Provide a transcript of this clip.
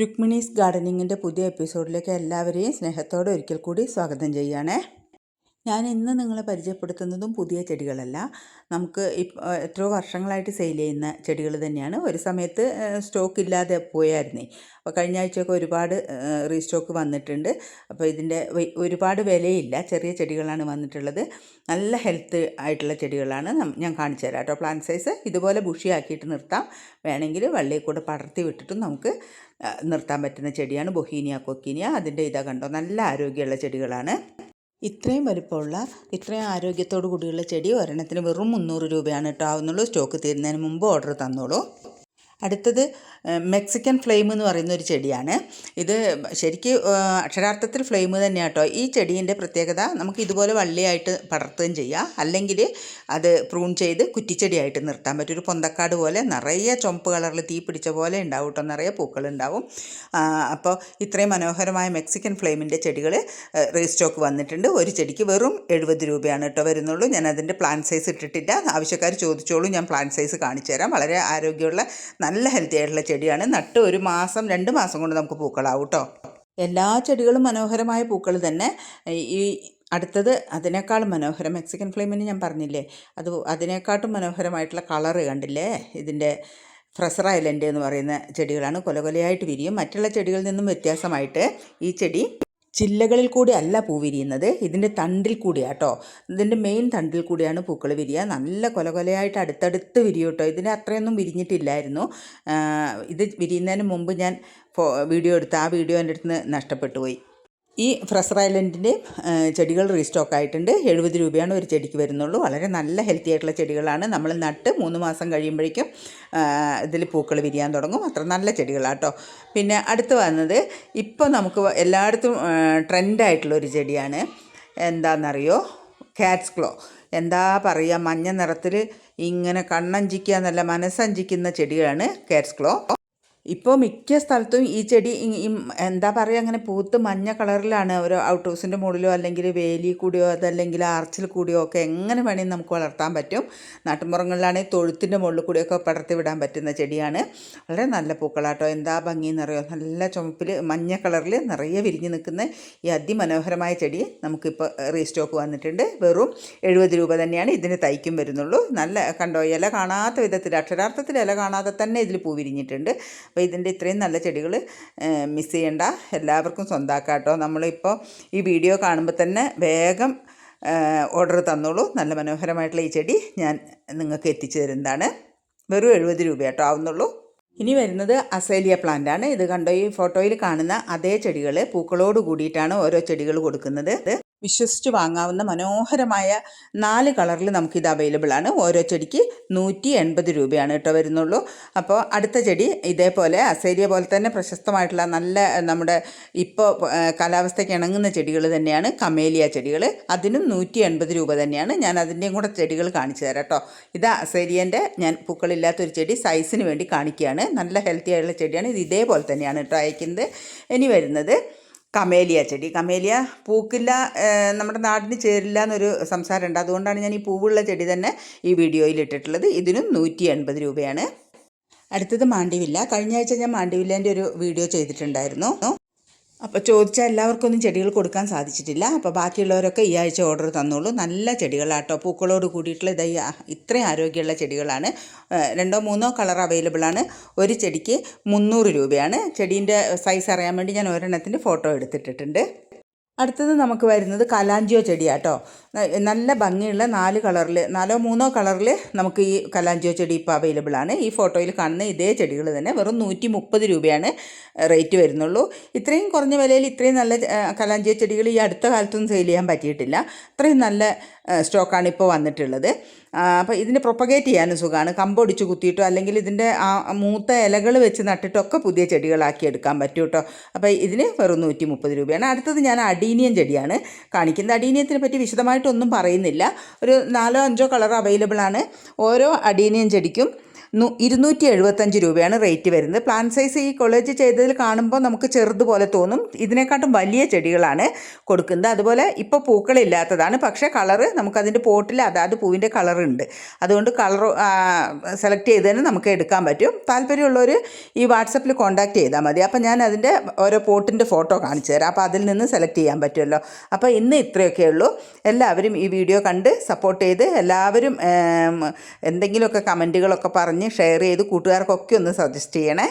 രുക്മിണീസ് ഗാർഡനിങ്ങിൻ്റെ പുതിയ എപ്പിസോഡിലേക്ക് എല്ലാവരെയും സ്നേഹത്തോടെ ഒരിക്കൽ കൂടി സ്വാഗതം ചെയ്യുകയാണേ. ഞാൻ ഇന്ന് നിങ്ങളെ പരിചയപ്പെടുത്തുന്നതും പുതിയ ചെടികളല്ല. നമുക്ക് എത്രയോ വർഷങ്ങളായിട്ട് സെയിൽ ചെയ്യുന്ന ചെടികൾ തന്നെയാണ്. ഒരു സമയത്ത് സ്റ്റോക്ക് ഇല്ലാതെ പോയായിരുന്നേ. അപ്പോൾ കഴിഞ്ഞ ആഴ്ചയൊക്കെ ഒരുപാട് റീസ്റ്റോക്ക് വന്നിട്ടുണ്ട്. അപ്പോൾ ഇതിൻ്റെ ഒരുപാട് വിലയില്ല, ചെറിയ ചെടികളാണ് വന്നിട്ടുള്ളത്. നല്ല ഹെൽത്ത് ആയിട്ടുള്ള ചെടികളാണ്. ഞാൻ കാണിച്ചു തരാം കേട്ടോ. പ്ലാന്റ് സൈസ് ഇതുപോലെ ബുഷിയാക്കിയിട്ട് നിർത്താം. വേണമെങ്കിൽ വള്ളിയിൽ കൂടെ പടർത്തി വിട്ടിട്ടും നമുക്ക് നിർത്താൻ പറ്റുന്ന ചെടിയാണ് ബൊഹീനിയ കൊക്കീനിയ. അതിൻ്റെ ഇതാ കണ്ടോ, നല്ല ആരോഗ്യമുള്ള ചെടികളാണ്. ഇത്രയും വലുപ്പമുള്ള ഇത്രയും ആരോഗ്യത്തോടു കൂടിയുള്ള ചെടി ഒരെണ്ണത്തിന് വെറും 300 രൂപയാണ് കേട്ടോ ആവുന്നുള്ളൂ. സ്റ്റോക്ക് തീരുന്നതിന് മുമ്പ് ഓർഡർ തന്നോളൂ. അടുത്തത് മെക്സിക്കൻ ഫ്ലെയിം എന്ന് പറയുന്ന ഒരു ചെടിയാണ്. ഇത് ശരിക്കും അക്ഷരാർത്ഥത്തിൽ ഫ്ലെയിം തന്നെയാണ് കേട്ടോ. ഈ ചെടീൻ്റെ പ്രത്യേകത, നമുക്ക് ഇതുപോലെ വള്ളിയായിട്ട് പടർത്തുകയും ചെയ്യാം, അല്ലെങ്കിൽ അത് പ്രൂൺ ചെയ്ത് കുറ്റിച്ചെടിയായിട്ട് നിർത്താൻ പറ്റും. ഒരു പൊന്തക്കാട് പോലെ നിറയെ ചുവപ്പ് കളറിൽ തീ പിടിച്ച പോലെ ഉണ്ടാവും കേട്ടോ, നിറയെ പൂക്കളുണ്ടാവും. അപ്പോൾ ഇത്രയും മനോഹരമായ മെക്സിക്കൻ ഫ്ലെയിമിൻ്റെ ചെടികൾ റീസ്റ്റോക്ക് വന്നിട്ടുണ്ട്. ഒരു ചെടിക്ക് വെറും 70 രൂപയാണ് കേട്ടോ വരുന്നുള്ളൂ. ഞാൻ അതിൻ്റെ പ്ലാൻ സൈസ് ഇട്ടിട്ടില്ല, ആവശ്യക്കാർ ചോദിച്ചോളൂ, ഞാൻ പ്ലാൻ സൈസ് കാണിച്ചു തരാം. വളരെ ആരോഗ്യമുള്ള നല്ല ഹെൽത്തി ആയിട്ടുള്ള ചെടിയാണ്. നട്ട് 1 മാസം 2 മാസം കൊണ്ട് നമുക്ക് പൂക്കളാവും കേട്ടോ. എല്ലാ ചെടികളും മനോഹരമായ പൂക്കൾ തന്നെ. ഈ അടുത്തത് അതിനേക്കാളും മനോഹരം, മെക്സിക്കൻ ഫ്ലെയിമിന് ഞാൻ പറഞ്ഞില്ലേ, അതിനേക്കാട്ടും മനോഹരമായിട്ടുള്ള കളറ് കണ്ടില്ലേ. ഇതിൻ്റെ ഫ്രസർ ഐലൻഡ് എന്ന് പറയുന്ന ചെടികളാണ്. കൊലകൊലയായിട്ട് വിരിയും. മറ്റുള്ള ചെടികളിൽ നിന്നും വ്യത്യാസമായിട്ട് ഈ ചെടി ചില്ലകളിൽ കൂടി അല്ല പൂ വിരിയുന്നത്, ഇതിൻ്റെ തണ്ടിൽ കൂടിയാണ് കേട്ടോ. ഇതിൻ്റെ മെയിൻ തണ്ടിൽ കൂടിയാണ് പൂക്കൾ വിരിയുക. നല്ല കൊലകൊലയായിട്ട് അടുത്തടുത്ത് വിരിയും കേട്ടോ. ഇതിന് അത്രയൊന്നും വിരിഞ്ഞിട്ടില്ലായിരുന്നു. ഇത് വിരിയുന്നതിന് മുമ്പ് ഞാൻ വീഡിയോ എടുത്ത്, ആ വീഡിയോ എൻ്റെ അടുത്ത് നിന്ന് നഷ്ടപ്പെട്ടു പോയി. ഈ ഫ്രസർ ഐലൻഡിൻ്റെ ചെടികൾ റീസ്റ്റോക്ക് ആയിട്ടുണ്ട്. 70 രൂപയാണ് ഒരു ചെടിക്ക് വരുന്നുള്ളൂ. വളരെ നല്ല ഹെൽത്തി ആയിട്ടുള്ള ചെടികളാണ്. നമ്മൾ നട്ട് 3 മാസം കഴിയുമ്പോഴേക്കും ഇതിൽ പൂക്കൾ വിരിയാൻ തുടങ്ങും. അത്ര നല്ല ചെടികളാട്ടോ. പിന്നെ അടുത്ത് വന്നത് ഇപ്പോൾ നമുക്ക് എല്ലായിടത്തും ട്രെൻഡായിട്ടുള്ളൊരു ചെടിയാണ്. എന്താണെന്നറിയോ? കാറ്റ്സ് ക്ലോ. എന്താ പറയുക, മഞ്ഞ നിറത്തിൽ ഇങ്ങനെ കണ്ണഞ്ചിക്കുക എന്നല്ല, മനസ്സഞ്ചിക്കുന്ന ചെടിയാണ് കാറ്റ്സ് ക്ലോ. ഇപ്പോൾ മിക്ക സ്ഥലത്തും ഈ ചെടി എന്താ പറയുക, അങ്ങനെ പൂത്ത് മഞ്ഞ കളറിലാണ്. ഒരു ഔട്ട് ഹൗസിൻ്റെ മുകളിലോ അല്ലെങ്കിൽ വേലി കൂടിയോ അതല്ലെങ്കിൽ ആർച്ചിൽ കൂടിയോ ഒക്കെ എങ്ങനെ വേണമെങ്കിൽ നമുക്ക് വളർത്താൻ പറ്റും. നാട്ടുമ്പുറങ്ങളിലാണെങ്കിൽ തൊഴുത്തിൻ്റെ മുകളിൽ കൂടിയൊക്കെ പടർത്തി വിടാൻ പറ്റുന്ന ചെടിയാണ്. വളരെ നല്ല പൂക്കളാട്ടോ. എന്താ ഭംഗിയെന്നറിയോ, നല്ല ചുമപ്പിൽ മഞ്ഞ കളറിൽ നിറയെ വിരിഞ്ഞ് നിൽക്കുന്ന ഈ അതിമനോഹരമായ ചെടി നമുക്കിപ്പോൾ റീസ്റ്റോക്ക് വന്നിട്ടുണ്ട്. വെറും 70 രൂപ തന്നെയാണ് ഇതിന് തൈക്കും വരുന്നുള്ളൂ. നല്ല കണ്ടോ, ഇല കാണാത്ത വിധത്തിൽ, അക്ഷരാർത്ഥത്തിൽ ഇല കാണാതെ തന്നെ ഇതിൽ പൂ വിരിഞ്ഞിട്ടുണ്ട്. അപ്പോൾ ഇതിൻ്റെ ഇത്രയും നല്ല ചെടികൾ മിസ് ചെയ്യണ്ട, എല്ലാവർക്കും സ്വന്തമാക്കാം കേട്ടോ. നമ്മളിപ്പോൾ ഈ വീഡിയോ കാണുമ്പോൾ തന്നെ വേഗം ഓർഡർ തന്നോളൂ. നല്ല മനോഹരമായിട്ടുള്ള ഈ ചെടി ഞാൻ നിങ്ങൾക്ക് എത്തിച്ചു തരുന്നതാണ്. വെറും 70 രൂപ കേട്ടോ ആവുന്നുള്ളൂ. ഇനി വരുന്നത് അസേലിയ പ്ലാന്റ് ആണ്. ഇത് കണ്ടോ, ഈ ഫോട്ടോയിൽ കാണുന്ന അതേ ചെടികൾ പൂക്കളോട് കൂടിയിട്ടാണ് ഓരോ ചെടികൾ കൊടുക്കുന്നത്. വിശ്വസിച്ച് വാങ്ങാവുന്ന മനോഹരമായ 4 കളറിൽ നമുക്കിത് അവൈലബിൾ ആണ്. ഓരോ ചെടിക്ക് 180 രൂപയാണ് കേട്ടോ വരുന്നുള്ളൂ. അപ്പോൾ അടുത്ത ചെടി ഇതേപോലെ അസേലിയ പോലെ തന്നെ പ്രശസ്തമായിട്ടുള്ള നല്ല നമ്മുടെ ഇപ്പോൾ കാലാവസ്ഥയ്ക്ക് ഇണങ്ങുന്ന ചെടികൾ തന്നെയാണ് കമേലിയ ചെടികൾ. അതിനും 180 രൂപ തന്നെയാണ്. ഞാൻ അതിൻ്റെയും കൂടെ ചെടികൾ കാണിച്ചു തരാം കേട്ടോ. ഇത് അസേലിയൻ്റെ ഞാൻ പൂക്കളില്ലാത്തൊരു ചെടി സൈസിന് വേണ്ടി കാണിക്കുകയാണ്. നല്ല ഹെൽത്തി ആയിട്ടുള്ള ചെടിയാണ്. ഇത് ഇതേപോലെ തന്നെയാണ് കേട്ടോ അയക്കുന്നത്. ഇനി വരുന്നത് കമേലിയ ചെടി. കമേലിയ പൂക്കില്ല, നമ്മുടെ നാടിന് ചേരില്ല എന്നൊരു സംസാരമുണ്ട്. അതുകൊണ്ടാണ് ഞാൻ ഈ പൂവുള്ള ചെടി തന്നെ ഈ വീഡിയോയിൽ ഇട്ടിട്ടുള്ളത്. ഇതിനും 180 രൂപയാണ്. അടുത്തത് മാണ്ടിവില്ല. കഴിഞ്ഞ ആഴ്ച ഞാൻ മാണ്ടിവില്ലേൻ്റെ ഒരു വീഡിയോ ചെയ്തിട്ടുണ്ടായിരുന്നു. അപ്പോൾ ചോദിച്ചാൽ എല്ലാവർക്കൊന്നും ചെടികൾ കൊടുക്കാൻ സാധിച്ചിട്ടില്ല. അപ്പോൾ ബാക്കിയുള്ളവരൊക്കെ ഈ ആഴ്ച ഓർഡർ തന്നോളൂ. നല്ല ചെടികളാട്ടോ, പൂക്കളോട് കൂടിയിട്ടുള്ള ഇത്രയും ആരോഗ്യമുള്ള ചെടികളാണ്. 2 3 കളർ അവൈലബിൾ ആണ്. ഒരു ചെടിക്ക് 300 രൂപയാണ്. ചെടീൻ്റെ സൈസ് അറിയാൻ വേണ്ടി ഞാൻ ഒരെണ്ണത്തിൻ്റെ ഫോട്ടോ എടുത്തിട്ടിട്ടുണ്ട്. അടുത്തത് നമുക്ക് വരുന്നത് കലാഞ്ചിയോ ചെടിയാട്ടോ. നല്ല ഭംഗിയുള്ള 4 കളറിൽ 4 3 കളറിൽ നമുക്ക് ഈ കലാഞ്ചിയോ ചെടി ഇപ്പോൾ അവൈലബിൾ ആണ്. ഈ ഫോട്ടോയിൽ കാണുന്ന ഇതേ ചെടികൾ തന്നെ വെറും 130 രൂപയാണ് റേറ്റ് വരുന്നുള്ളൂ. ഇത്രയും കുറഞ്ഞ വിലയിൽ ഇത്രയും നല്ല കലാഞ്ചിയോ ചെടികൾ ഈ അടുത്ത കാലത്തൊന്നും സെയിൽ ചെയ്യാൻ പറ്റിയിട്ടില്ല. അത്രയും നല്ല സ്റ്റോക്കാണ് ഇപ്പോൾ വന്നിട്ടുള്ളത്. അപ്പോൾ ഇതിന് പ്രൊപ്പഗേറ്റ് ചെയ്യാനും സുഖമാണ്. കമ്പൊടിച്ച് കുത്തിയിട്ടോ അല്ലെങ്കിൽ ഇതിൻ്റെ മൂത്ത ഇലകൾ വെച്ച് നട്ടിട്ടൊക്കെ പുതിയ ചെടികളാക്കി എടുക്കാൻ പറ്റും കേട്ടോ. അപ്പോൾ ഇതിന് വെറും 130 രൂപയാണ്. അടുത്തത് ഞാൻ അഡീനിയം ചെടിയാണ് കാണിക്കുന്നത്. അഡീനിയത്തിനെ പറ്റി വിശദമായിട്ടൊന്നും പറയുന്നില്ല. ഒരു 4 5 കളർ അവൈലബിൾ ആണ്. ഓരോ അഡീനിയം ചെടിക്കും 275 രൂപയാണ് റേറ്റ് വരുന്നത്. പ്ലാന്റ് സൈസ് ഈ കൊളേജ് ചെയ്തതിൽ കാണുമ്പോൾ നമുക്ക് ചെറുതുപോലെ തോന്നും. ഇതിനെക്കാട്ടും വലിയ ചെടികളാണ് കൊടുക്കുന്നത്. അതുപോലെ ഇപ്പോൾ പൂക്കളില്ലാത്തതാണ്, പക്ഷേ കളറ് നമുക്കതിൻ്റെ പോട്ടിൽ അതാത് പൂവിൻ്റെ കളറുണ്ട്. അതുകൊണ്ട് കളർ സെലക്ട് ചെയ്ത് തന്നെ നമുക്ക് എടുക്കാൻ പറ്റും. താല്പര്യമുള്ളവർ ഈ വാട്സപ്പിൽ കോൺടാക്റ്റ് ചെയ്താൽ മതി. അപ്പോൾ ഞാൻ അതിൻ്റെ ഓരോ പോട്ടിൻ്റെ ഫോട്ടോ കാണിച്ചു തരാം. അപ്പോൾ അതിൽ നിന്ന് സെലക്ട് ചെയ്യാൻ പറ്റുമല്ലോ. അപ്പോൾ ഇന്ന് ഇത്രയൊക്കെ ഉള്ളൂ. എല്ലാവരും ഈ വീഡിയോ കണ്ട് സപ്പോർട്ട് ചെയ്ത് എല്ലാവരും എന്തെങ്കിലുമൊക്കെ കമൻറ്റുകളൊക്കെ പറഞ്ഞ് ഷെയർ ചെയ്ത് കൂട്ടുകാർക്കൊക്കെ ഒന്ന് സജസ്റ്റ് ചെയ്യണേ.